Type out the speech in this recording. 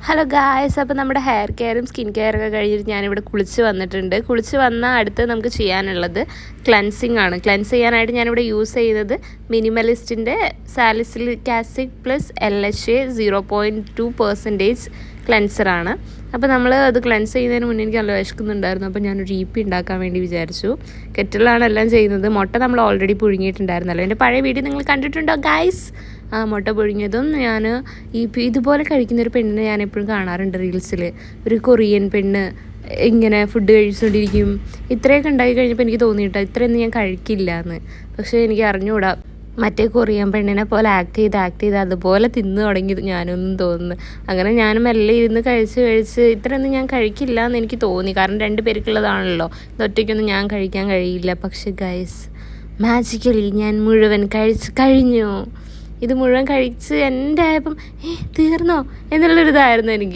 Hello guys, അപ്പോൾ നമ്മുടെ hair കെയറും skin കെയറൊക്കെ കഴിഞ്ഞിട്ട് ഞാനിവിടെ കുളിച്ച് വന്നിട്ടുണ്ട്. കുളിച്ച് വന്നാൽ അടുത്ത് നമുക്ക് ചെയ്യാനുള്ളത് ക്ലൻസിങ് ആണ്. ക്ലൻസ് ചെയ്യാനായിട്ട് ഞാനിവിടെ യൂസ് ചെയ്യുന്നത് മിനിമലിസ്റ്റിൻ്റെ സാലിസിലിക് ആസിഡ് പ്ലസ് LHA 0.2% ക്ലെൻസറാണ്. അപ്പോൾ നമ്മൾ അത് ക്ലെൻസ് ചെയ്യുന്നതിന് മുന്നേ എനിക്ക് നല്ല വിശക്കുന്നുണ്ടായിരുന്നു. അപ്പോൾ ഞാനൊരു ഉണ്ടാക്കാൻ വേണ്ടി വിചാരിച്ചു. കെറ്റിലാണ് എല്ലാം ചെയ്യുന്നത്. മുട്ട നമ്മൾ ഓൾറെഡി പുഴുങ്ങിയിട്ടുണ്ടായിരുന്നല്ലോ. എൻ്റെ പഴയ വീഡിയോ നിങ്ങൾ കണ്ടിട്ടുണ്ടോ ഗായ്സ്? ആ മുട്ട പുഴുങ്ങിയതും ഞാൻ ഇതുപോലെ കഴിക്കുന്നൊരു പെണ്ണിനെ ഞാൻ എപ്പോഴും കാണാറുണ്ട് റീൽസിൽ. ഒരു കൊറിയൻ പെണ്ണ് ഇങ്ങനെ ഫുഡ് കഴിച്ചുകൊണ്ടിരിക്കും. ഇത്രയൊക്കെ ഉണ്ടാക്കി കഴിഞ്ഞപ്പോൾ എനിക്ക് തോന്നിയിട്ടോ ഇത്രയൊന്നും ഞാൻ കഴിക്കില്ല എന്ന്. പക്ഷേ എനിക്ക് അറിഞ്ഞുകൂടാ, മറ്റേ കൊറിയൻ പെണ്ണിനെ പോലെ ആക്ട് ചെയ്ത് അതുപോലെ തിന്ന് തുടങ്ങി ഞാനൊന്നും തോന്നുന്നു. അങ്ങനെ ഞാനും മെല്ലെ ഇരുന്ന് കഴിച്ച് ഇത്രയൊന്നും ഞാൻ കഴിക്കില്ല എന്ന് എനിക്ക് തോന്നി. കാരണം 2 പേർക്കുള്ളതാണല്ലോ, ഇതൊറ്റയ്ക്കൊന്നും ഞാൻ കഴിക്കാൻ കഴിയില്ല. പക്ഷേ ഗൈസ്, മാജിക്കലി ഞാൻ മുഴുവൻ കഴിഞ്ഞു. ഇത് മുഴുവൻ കഴിച്ച് എൻ്റെ ആയപ്പം തീർന്നോ എന്നുള്ളൊരിതായിരുന്നു എനിക്ക്.